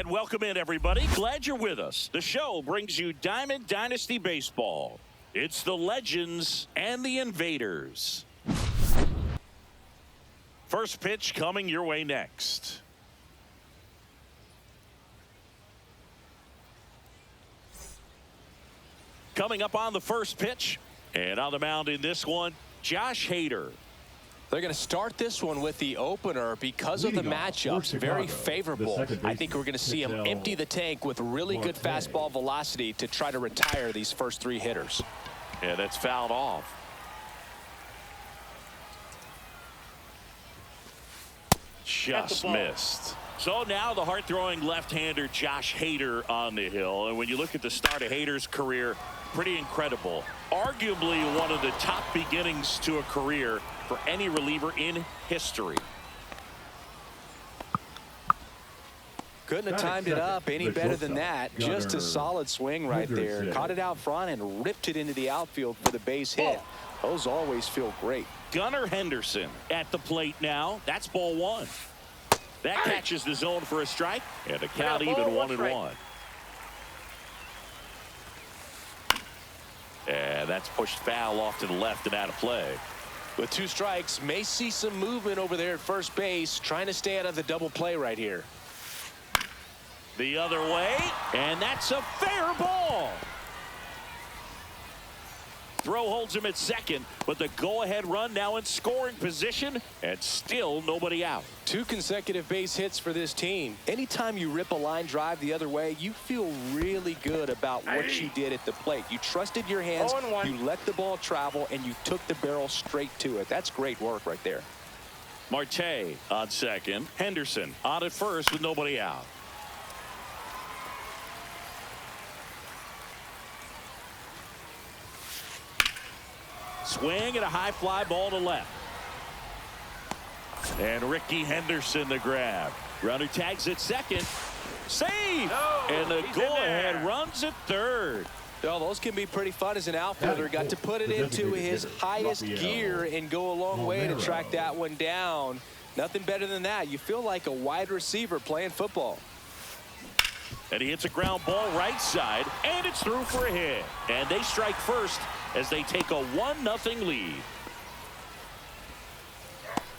And welcome in, everybody. Glad you're with us. The show brings you Diamond Dynasty Baseball. It's the Legends and the Invaders. First pitch coming your way next. Coming up on the first pitch, and on the mound in this one, Josh Hader. They're going to start this one with the opener because of the matchups. Very favorable. I think we're going to see him empty the tank with really good fastball velocity to try to retire these first three hitters. Yeah, that's fouled off. Just missed. So now the hard-throwing left-hander Josh Hader on the hill. And when you look at the start of Hader's career, pretty incredible. Arguably one of the top beginnings to a career for any reliever in history. Couldn't have timed it up any better than that. Just a solid swing right there. Caught it out front and ripped it into the outfield for the base hit. Those always feel great. Gunnar Henderson at the plate now. That's ball one. That catches the zone for a strike, and the count even 1-1. And that's pushed foul off to the left and out of play. With two strikes, may see some movement over there at first base, trying to stay out of the double play right here. The other way, and that's a fair ball. Throw holds him at second, but the go-ahead run now in scoring position, and still nobody out. Two consecutive base hits for this team. Anytime you rip a line drive the other way, you feel really good about what you did at the plate. You trusted your hands, you let the ball travel, and you took the barrel straight to it. That's great work right there. Marte on second. Henderson on at first with nobody out. Swing and a high fly ball to left. And Ricky Henderson the grab. Runner tags at second. Save! And the go-ahead runs at third. Well, those can be pretty fun as an outfielder. Got to put it into his highest gear and go a long way to track that one down. Nothing better than that. You feel like a wide receiver playing football. And he hits a ground ball right side, and it's through for a hit. And they strike first as they take a 1-0 lead.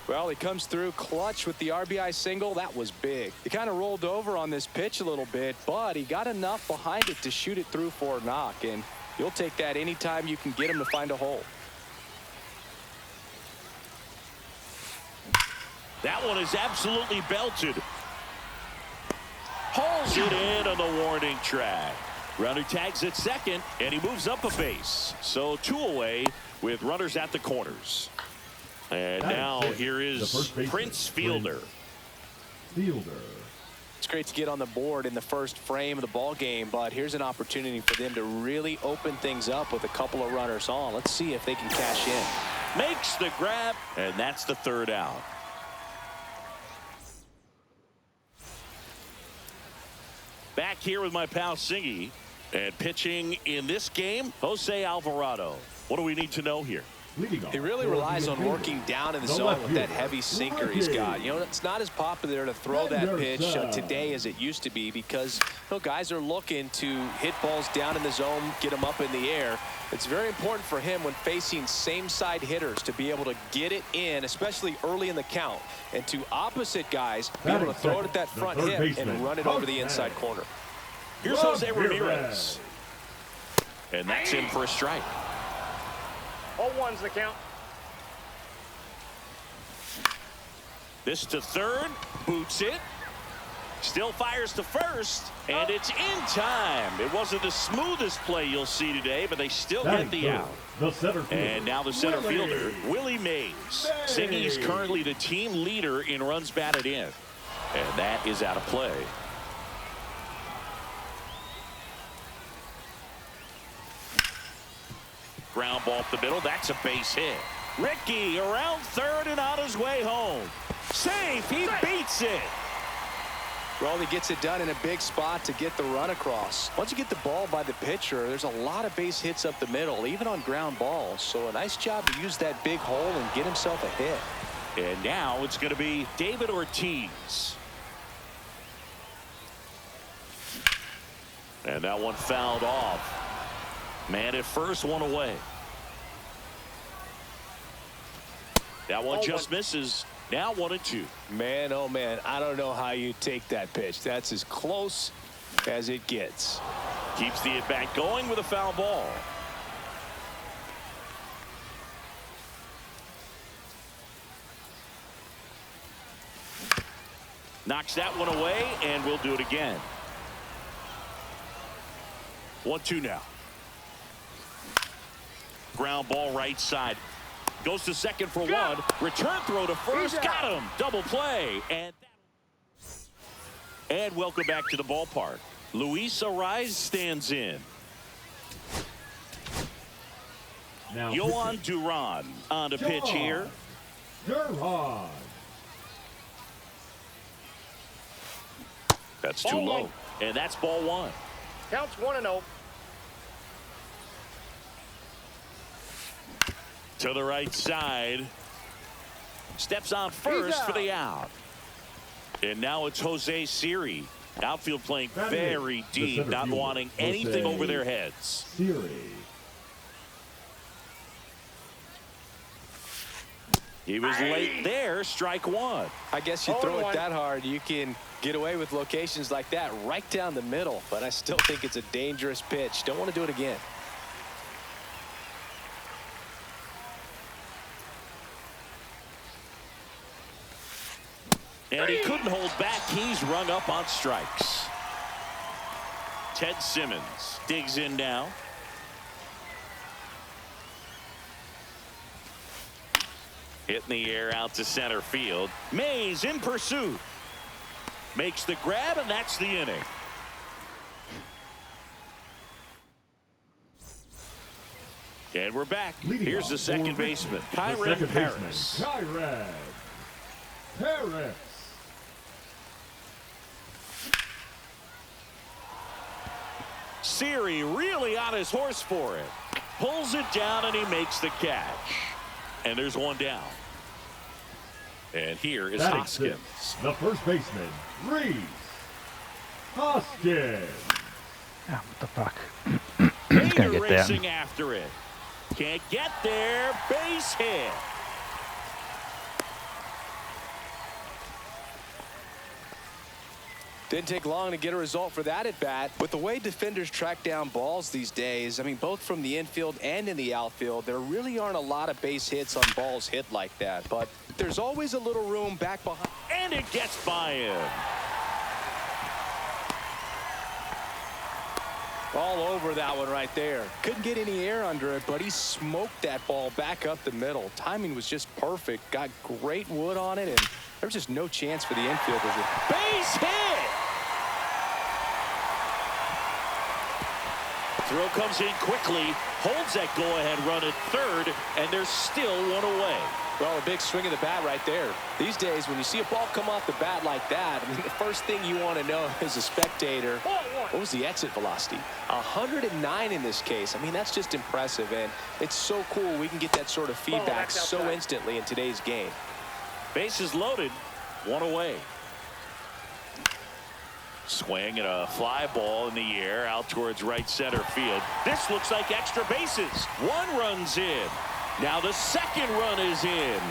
Well, he comes through clutch with the RBI single. That was big. He kind of rolled over on this pitch a little bit, but he got enough behind it to shoot it through for a knock. And you'll take that anytime you can get him to find a hole. That one is absolutely belted. Hauls it in on the warning track. Runner tags at second, and he moves up a base. So two away with runners at the corners. And now here is Prince Fielder. It's great to get on the board in the first frame of the ball game, but here's an opportunity for them to really open things up with a couple of runners on. Let's see if they can cash in. Makes the grab, and that's the third out. Back here with my pal Singy, and pitching in this game, Jose Alvarado. What do we need to know here? He really relies on working down in the zone with that heavy sinker he's got. You know, it's not as popular to throw that pitch today as it used to be because guys are looking to hit balls down in the zone, get them up in the air. It's very important for him when facing same-side hitters to be able to get it in, especially early in the count, and to opposite guys be able to throw it at that front hip and run it over the inside corner. Here's Jose Ramirez. And that's in for a strike. 0-1's the count. This to third, boots it. Still fires to first, and it's in time. It wasn't the smoothest play you'll see today, but they still get the out. And now the center fielder, Willie Mays. Singy is currently the team leader in runs batted in. And that is out of play. Ground ball up the middle. That's a base hit. Ricky around third and on his way home. Safe. He beats it. Well, he gets it done in a big spot to get the run across. Once you get the ball by the pitcher, there's a lot of base hits up the middle, even on ground balls. So a nice job to use that big hole and get himself a hit. And now it's going to be David Ortiz. And that one fouled off. Man at first, one away. That one just misses. Now 1-2. Man, oh man, I don't know how you take that pitch. That's as close as it gets. Keeps the at-bat going with a foul ball. Knocks that one away, and we'll do it again. 1-2 now. Ground ball right side. Goes to second for one. Return throw to first. Got him. Double play. And welcome back to the ballpark. Luis Ariz stands in. Now Yohan Duran on the pitch here. Duran. That's too low. And that's ball one. Counts 1-0. To the right side. Steps on first for the out. And now it's Jose Siri. Outfield playing very deep, not wanting anything over their heads. Siri. He was late there. Strike one. I guess you throw it that hard, you can get away with locations like that right down the middle. But I still think it's a dangerous pitch. Don't want to do it again. And he couldn't hold back. He's rung up on strikes. Ted Simmons digs in now. Hit in the air out to center field. Mays in pursuit. Makes the grab, and that's the inning. And we're back. Here's the second baseman, Kyren Paris. Kyren Paris. Siri really on his horse for it. Pulls it down, and he makes the catch. And there's one down. And here is Hoskins. The first baseman, Reese Hoskins. Oh, what the fuck? He's gonna get racing that. after it. Can't get there. Base hit. Didn't take long to get a result for that at bat. With the way defenders track down balls these days, I mean, both from the infield and in the outfield, there really aren't a lot of base hits on balls hit like that. But there's always a little room back behind. And it gets by him. All over that one right there. Couldn't get any air under it, but he smoked that ball back up the middle. Timing was just perfect. Got great wood on it, and there was just no chance for the infielders. Base hit. Throw comes in quickly, holds that go-ahead run at third, and there's still one away. Well, a big swing of the bat right there. These days, when you see a ball come off the bat like that, I mean, the first thing you want to know as a spectator, what was the exit velocity? 109 in this case. I mean, that's just impressive, and it's so cool we can get that sort of feedback so instantly in today's game. Bases loaded, one away. Swing and a fly ball in the air out towards right center field. This looks like extra bases. One run's in. Now the second run is in.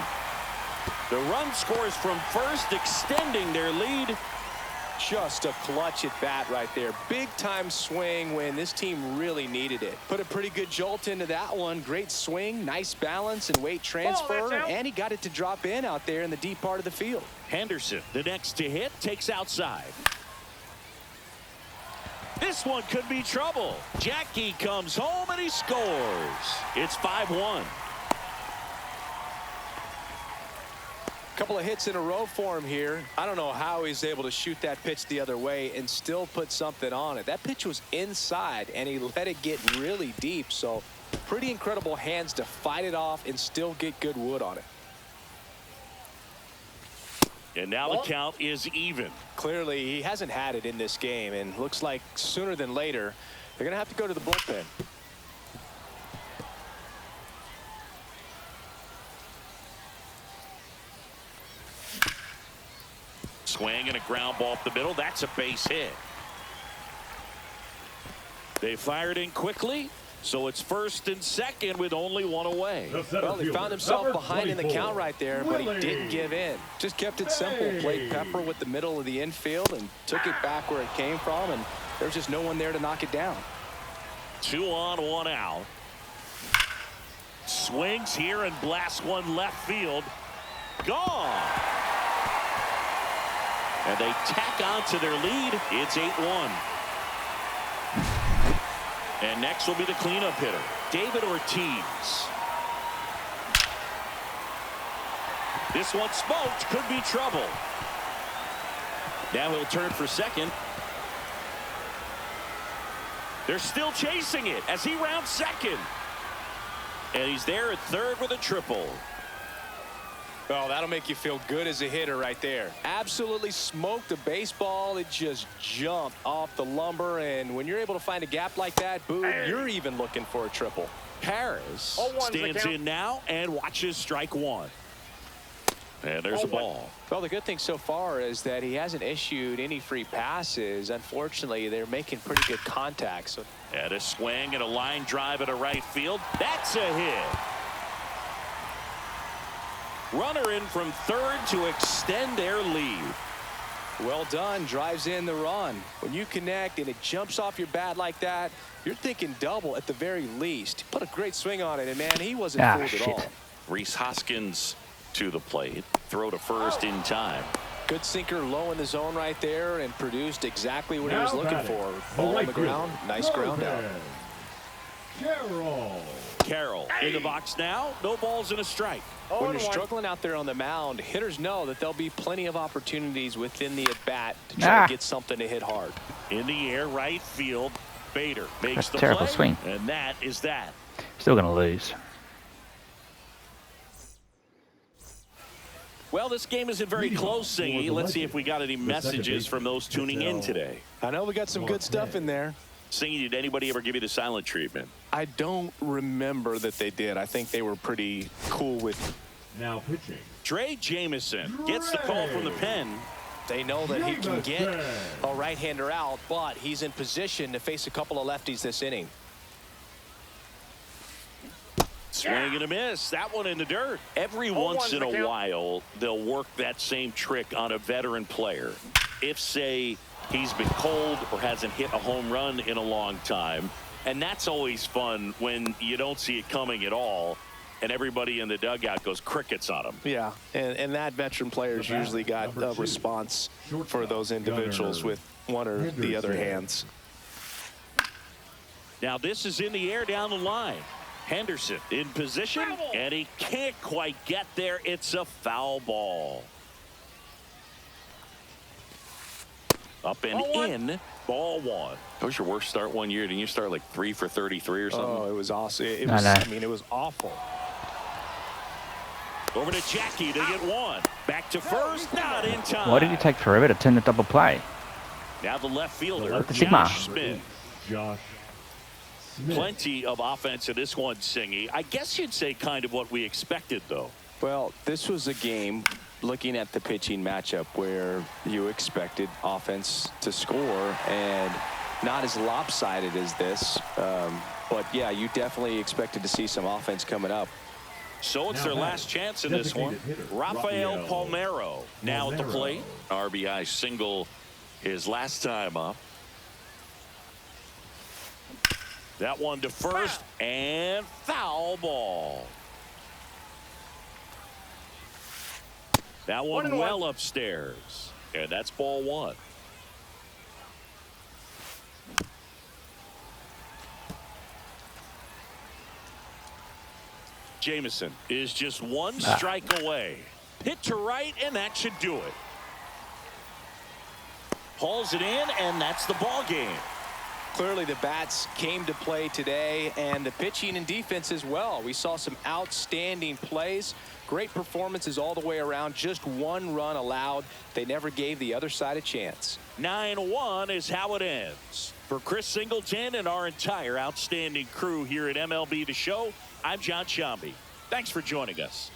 The run scores from first, extending their lead. Just a clutch at bat right there. Big time swing when this team really needed it. Put a pretty good jolt into that one. Great swing, nice balance and weight transfer, and he got it to drop in out there in the deep part of the field. Henderson, the next to hit, takes outside. This one could be trouble. Jackie comes home and he scores. It's 5-1. Couple of hits in a row for him here. I don't know how he's able to shoot that pitch the other way and still put something on it. That pitch was inside and he let it get really deep. So pretty incredible hands to fight it off and still get good wood on it. And now the count is even. Clearly, he hasn't had it in this game, and looks like sooner than later, they're going to have to go to the bullpen. Swing and a ground ball up the middle. That's a base hit. They fired in quickly, so it's first and second with only one away. Well, he found himself behind in the count right there, but he didn't give in. Just kept it simple. Played pepper with the middle of the infield and took it back where it came from, and there's just no one there to knock it down. 2 on, 1 out. Swings here and blasts one left field. Gone. And they tack on to their lead. It's 8-1. And next will be the cleanup hitter, David Ortiz. This one smoked, could be trouble. Now he'll turn for second. They're still chasing it as he rounds second. And he's there at third with a triple. Oh, that'll make you feel good as a hitter right there. Absolutely smoked the baseball. It just jumped off the lumber. And when you're able to find a gap like that, boom, you're even looking for a triple. Harris stands in now and watches strike one. And there's a ball. Well, the good thing so far is that he hasn't issued any free passes. Unfortunately, they're making pretty good contact. So. And a swing and a line drive at a right field. That's a hit. Runner in from third to extend their lead. Well done. Drives in the run. When you connect and it jumps off your bat like that, you're thinking double at the very least. Put a great swing on it, and man, he wasn't fooled at all. Reese Hoskins to the plate. Throw to first in time. Good sinker low in the zone right there and produced exactly what he was looking for. Ball on the ground. Nice ground out. Carroll in the box now. No balls and a strike. When you're struggling out there on the mound, hitters know that there'll be plenty of opportunities within the at-bat to try to get something to hit hard. In the air, right field. Bader makes the terrible play, swing. and that is that. Still going to lose. Well, this game isn't very close, Singy. Let's see if we got any messages from those tuning in today. I know we got some good stuff in there. Singy, did anybody ever give you the silent treatment? I don't remember that they did. I think they were pretty cool with. Now pitching. Trey Jamison gets the call from the pen. They know that he can get a right-hander out, but he's in position to face a couple of lefties this inning. Swing and a miss. That one in the dirt. Every once in a while, they'll work that same trick on a veteran player. If, say, he's been cold or hasn't hit a home run in a long time. And that's always fun when you don't see it coming at all. And everybody in the dugout goes crickets on him. Yeah, and that veteran player's usually got a response for those individuals with one or the other hands. Now this is in the air down the line. Henderson in position, and he can't quite get there. It's a foul ball. Up and in, ball one. That was your worst start one year. Didn't you start like 3 for 33 or something? Oh, it was awesome. It was, I mean, it was awful. Over to Jackie to get one. Back to first, not in time. Why did he take forever to turn the double play? Now the left fielder, Sigma. Josh Smith. Plenty of offense in this one, Singy. I guess you'd say kind of what we expected, though. Well, this was a game, looking at the pitching matchup, where you expected offense to score, and not as lopsided as this. But, yeah, you definitely expected to see some offense coming up. So it's their last chance in this one. Rafael Palmeiro now at the plate. RBI single his last time up. That one to first, and foul ball. That one well upstairs, and that's ball one. Jamison is just one strike away. Hit to right, and that should do it. Hauls it in, and that's the ball game. Clearly the bats came to play today, and the pitching and defense as well. We saw some outstanding plays, great performances all the way around. Just one run allowed. They never gave the other side a chance. 9-1 is how it ends. For Chris Singleton and our entire outstanding crew here at MLB The Show, I'm John Shambi. Thanks for joining us.